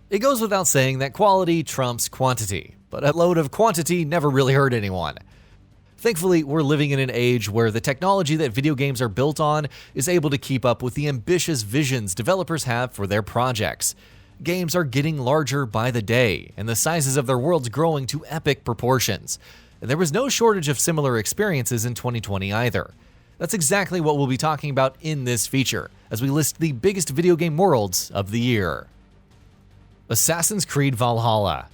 It goes without saying that quality trumps quantity, but a load of quantity never really hurt anyone. Thankfully, we're living in an age where the technology that video games are built on is able to keep up with the ambitious visions developers have for their projects. Games are getting larger by the day, and the sizes of their worlds growing to epic proportions. There was no shortage of similar experiences in 2020 either. That's exactly what we'll be talking about in this feature, as we list the biggest video game worlds of the year. Assassin's Creed Valhalla.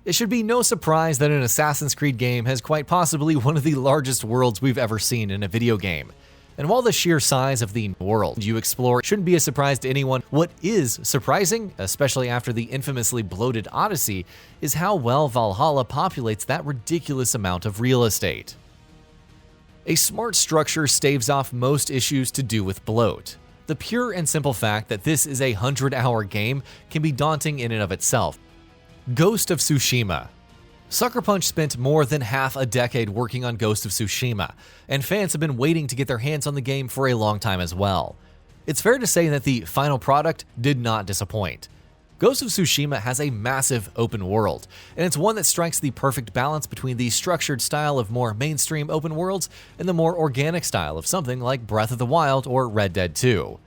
It should be no surprise that an Assassin's Creed game has quite possibly one of the largest worlds we've ever seen in a video game. And while the sheer size of the world you explore shouldn't be a surprise to anyone, what is surprising, especially after the infamously bloated Odyssey, is how well Valhalla populates that ridiculous amount of real estate. A smart structure staves off most issues to do with bloat. The pure and simple fact that this is a 100-hour game can be daunting in and of itself. Ghost of Tsushima. Sucker Punch spent more than half a decade working on Ghost of Tsushima, and fans have been waiting to get their hands on the game for a long time as well. It's fair to say that the final product did not disappoint. Ghost of Tsushima has a massive open world, and it's one that strikes the perfect balance between the structured style of more mainstream open worlds and the more organic style of something like Breath of the Wild or Red Dead 2.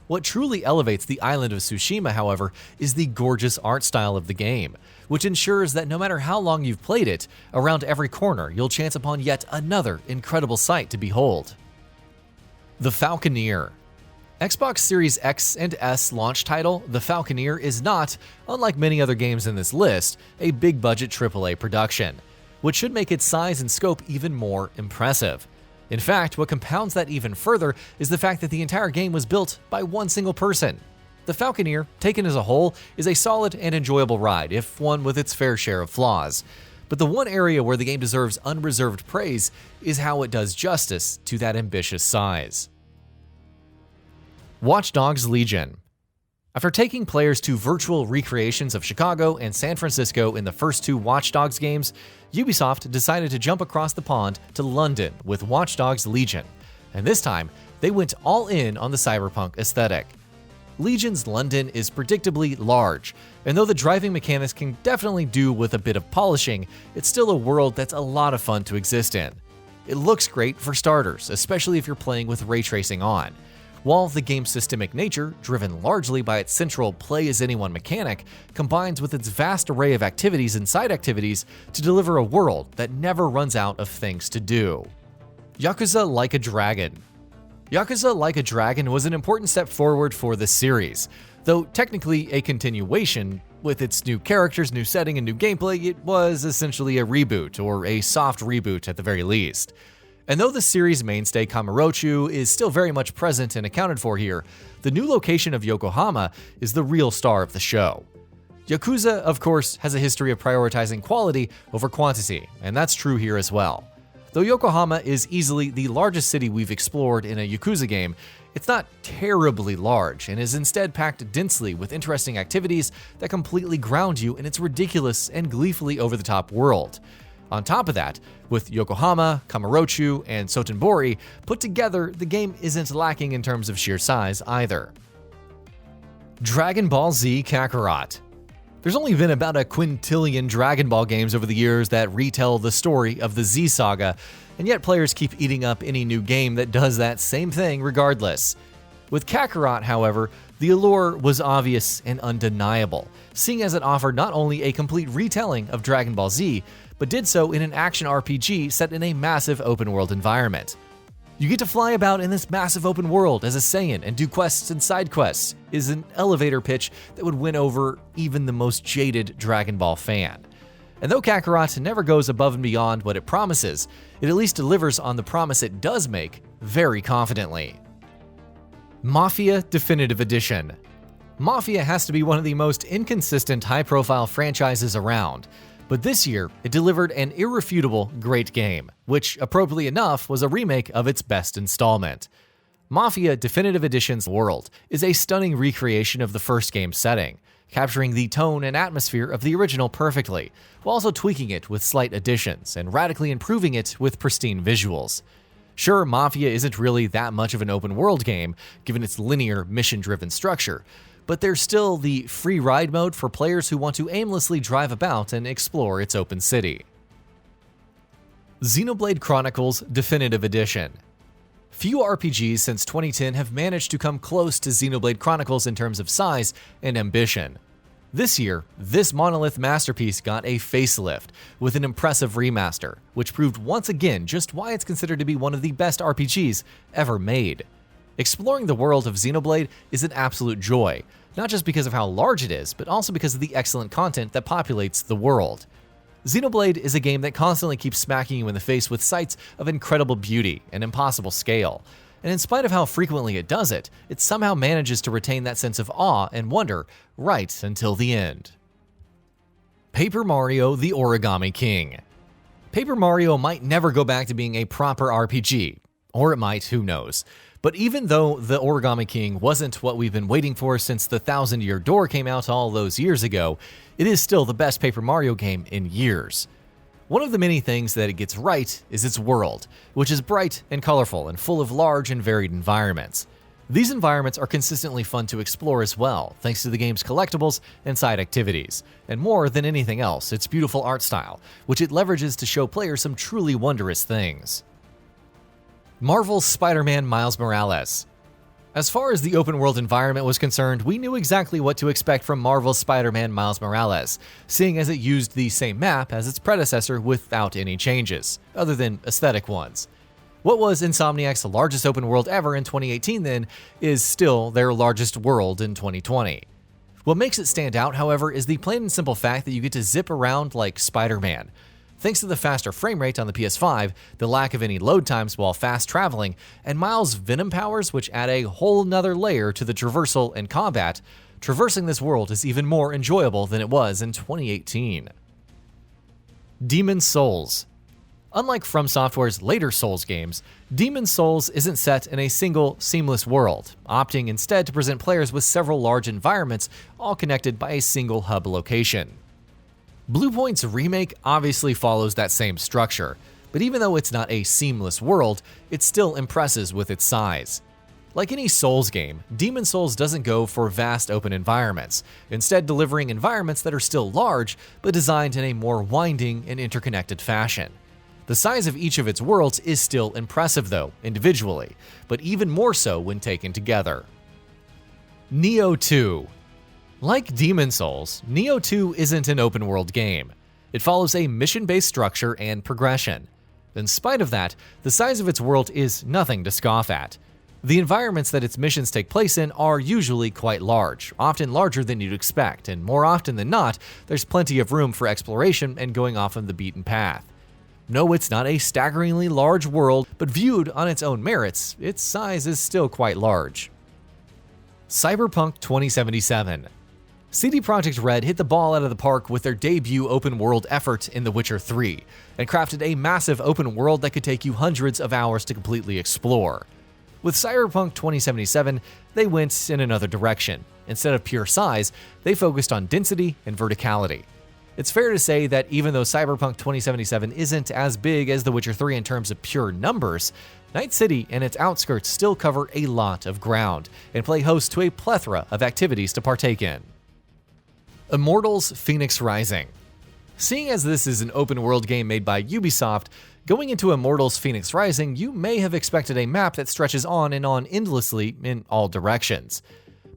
What truly elevates the island of Tsushima, however, is the gorgeous art style of the game, which ensures that no matter how long you've played it, around every corner you'll chance upon yet another incredible sight to behold. The FALCONEER. Xbox Series X and S launch title, The FALCONEER is not, unlike many other games in this list, a big-budget AAA production, which should make its size and scope even more impressive. In fact, what compounds that even further is the fact that the entire game was built by one single person. The FALCONEER, taken as a whole, is a solid and enjoyable ride, if one with its fair share of flaws. But the one area where the game deserves unreserved praise is how it does justice to that ambitious size. Watch Dogs Legion. After taking players to virtual recreations of Chicago and San Francisco in the first two Watch Dogs games, Ubisoft decided to jump across the pond to London with Watch Dogs Legion, and this time they went all in on the cyberpunk aesthetic. Legion's London is predictably large, and though the driving mechanics can definitely do with a bit of polishing, it's still a world that's a lot of fun to exist in. It looks great for starters, especially if you're playing with ray tracing on. While the game's systemic nature, driven largely by its central play-as-anyone mechanic, combines with its vast array of activities and side activities to deliver a world that never runs out of things to do. YAKUZA Like a Dragon. YAKUZA Like a Dragon was an important step forward for the series. Though technically a continuation, with its new characters, new setting, and new gameplay, it was essentially a reboot, or a soft reboot at the very least. And though the series' mainstay Kamurocho is still very much present and accounted for here, the new location of Yokohama is the real star of the show. Yakuza, of course, has a history of prioritizing quality over quantity, and that's true here as well. Though Yokohama is easily the largest city we've explored in a Yakuza game, it's not terribly large and is instead packed densely with interesting activities that completely ground you in its ridiculous and gleefully over-the-top world. On top of that, with Yokohama, Kamurocho, and Sotenbori put together, the game isn't lacking in terms of sheer size either. Dragon Ball Z Kakarot. There's only been about a quintillion Dragon Ball games over the years that retell the story of the Z Saga, and yet players keep eating up any new game that does that same thing regardless. With Kakarot, however, the allure was obvious and undeniable, seeing as it offered not only a complete retelling of Dragon Ball Z, but did so in an action RPG set in a massive open-world environment. You get to fly about in this massive open world as a Saiyan and do quests and side quests is an elevator pitch that would win over even the most jaded Dragon Ball fan. And though Kakarot never goes above and beyond what it promises, it at least delivers on the promise it does make very confidently. Mafia Definitive Edition. Mafia has to be one of the most inconsistent high-profile franchises around, but this year it delivered an irrefutable great game, which, appropriately enough, was a remake of its best installment. Mafia Definitive Edition's world is a stunning recreation of the first game's setting, capturing the tone and atmosphere of the original perfectly, while also tweaking it with slight additions and radically improving it with pristine visuals. Sure, Mafia isn't really that much of an open-world game, given its linear, mission-driven structure, but there's still the free ride mode for players who want to aimlessly drive about and explore its open city. Xenoblade Chronicles Definitive Edition. Few RPGs since 2010 have managed to come close to Xenoblade Chronicles in terms of size and ambition. This year, this monolith masterpiece got a facelift with an impressive remaster, which proved once again just why it's considered to be one of the best RPGs ever made. Exploring the world of Xenoblade is an absolute joy, not just because of how large it is, but also because of the excellent content that populates the world. Xenoblade is a game that constantly keeps smacking you in the face with sights of incredible beauty and impossible scale, and in spite of how frequently it does it, it somehow manages to retain that sense of awe and wonder right until the end. Paper Mario: The Origami King. Paper Mario might never go back to being a proper RPG, or it might, who knows. But even though The Origami King wasn't what we've been waiting for since the Thousand Year Door came out all those years ago, it is still the best Paper Mario game in years. One of the many things that it gets right is its world, which is bright and colorful and full of large and varied environments. These environments are consistently fun to explore as well, thanks to the game's collectibles and side activities, and more than anything else, its beautiful art style, which it leverages to show players some truly wondrous things. Marvel's Spider-Man Miles Morales. As far as the open-world environment was concerned, we knew exactly what to expect from Marvel's Spider-Man Miles Morales, seeing as it used the same map as its predecessor without any changes, other than aesthetic ones. What was Insomniac's largest open world ever in 2018 then, is still their largest world in 2020. What makes it stand out, however, is the plain and simple fact that you get to zip around like Spider-Man. Thanks to the faster frame rate on the PS5, the lack of any load times while fast traveling, and Miles' Venom powers, which add a whole nother layer to the traversal and combat, traversing this world is even more enjoyable than it was in 2018. Demon's Souls. Unlike From Software's later Souls games, Demon's Souls isn't set in a single, seamless world, opting instead to present players with several large environments, all connected by a single hub location. Bluepoint's remake obviously follows that same structure, but even though it's not a seamless world, it still impresses with its size. Like any Souls game, Demon's Souls doesn't go for vast open environments, instead delivering environments that are still large, but designed in a more winding and interconnected fashion. The size of each of its worlds is still impressive though, individually, but even more so when taken together. Nioh 2. Like Demon's Souls, Nioh 2 isn't an open-world game. It follows a mission-based structure and progression. In spite of that, the size of its world is nothing to scoff at. The environments that its missions take place in are usually quite large, often larger than you'd expect, and more often than not, there's plenty of room for exploration and going off on the beaten path. No, it's not a staggeringly large world, but viewed on its own merits, its size is still quite large. Cyberpunk 2077. CD Projekt Red hit the ball out of the park with their debut open-world effort in The Witcher 3, and crafted a massive open world that could take you hundreds of hours to completely explore. With Cyberpunk 2077, they went in another direction. Instead of pure size, they focused on density and verticality. It's fair to say that even though Cyberpunk 2077 isn't as big as The Witcher 3 in terms of pure numbers, Night City and its outskirts still cover a lot of ground, and play host to a plethora of activities to partake in. Immortals: Fenyx Rising. Seeing as this is an open-world game made by Ubisoft, going into Immortals: Fenyx Rising, you may have expected a map that stretches on and on endlessly in all directions.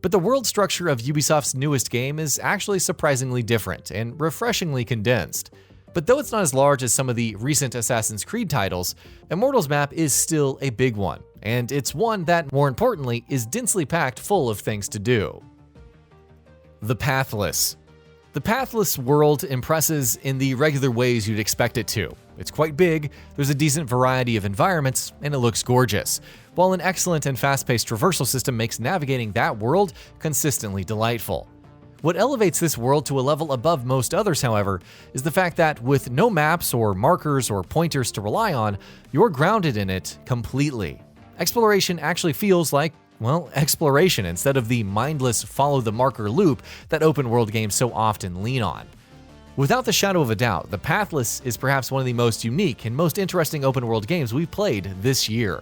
But the world structure of Ubisoft's newest game is actually surprisingly different and refreshingly condensed. But though it's not as large as some of the recent Assassin's Creed titles, Immortals map is still a big one, and it's one that, more importantly, is densely packed full of things to do. The Pathless. The Pathless world impresses in the regular ways you'd expect it to. It's quite big, there's a decent variety of environments, and it looks gorgeous, while an excellent and fast-paced traversal system makes navigating that world consistently delightful. What elevates this world to a level above most others, however, is the fact that with no maps or markers or pointers to rely on, you're grounded in it completely. Exploration actually feels like, well, exploration instead of the mindless follow-the-marker loop that open-world games so often lean on. Without the shadow of a doubt, The Pathless is perhaps one of the most unique and most interesting open-world games we've played this year.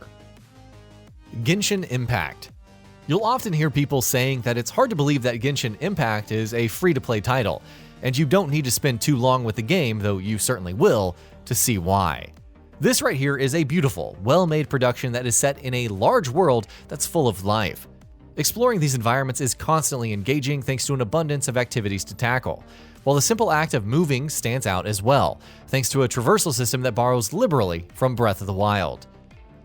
Genshin Impact. You'll often hear people saying that it's hard to believe that Genshin Impact is a free-to-play title, and you don't need to spend too long with the game, though you certainly will, to see why. This right here is a beautiful, well-made production that is set in a large world that's full of life. Exploring these environments is constantly engaging thanks to an abundance of activities to tackle, while the simple act of moving stands out as well, thanks to a traversal system that borrows liberally from Breath of the Wild.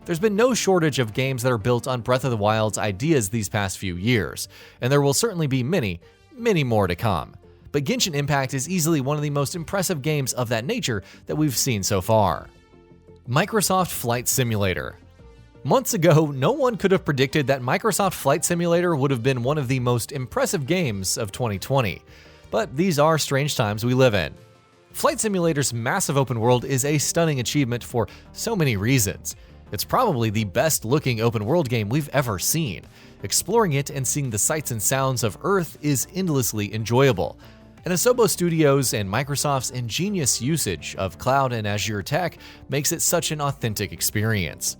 There's been no shortage of games that are built on Breath of the Wild's ideas these past few years, and there will certainly be many, many more to come. But Genshin Impact is easily one of the most impressive games of that nature that we've seen so far. Microsoft Flight Simulator. Months ago, no one could have predicted that Microsoft Flight Simulator would have been one of the most impressive games of 2020. But these are strange times we live in. Flight Simulator's massive open world is a stunning achievement for so many reasons. It's probably the best looking open world game we've ever seen. Exploring it and seeing the sights and sounds of Earth is endlessly enjoyable. And Asobo Studios and Microsoft's ingenious usage of cloud and Azure tech makes it such an authentic experience.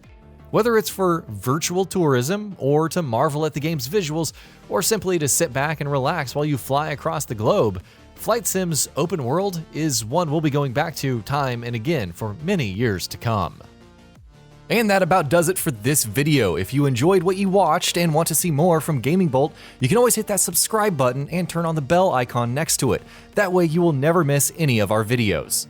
Whether it's for virtual tourism, or to marvel at the game's visuals, or simply to sit back and relax while you fly across the globe, Flight Sim's open world is one we'll be going back to time and again for many years to come. And that about does it for this video. If you enjoyed what you watched and want to see more from Gaming Bolt, you can always hit that subscribe button and turn on the bell icon next to it. That way you will never miss any of our videos.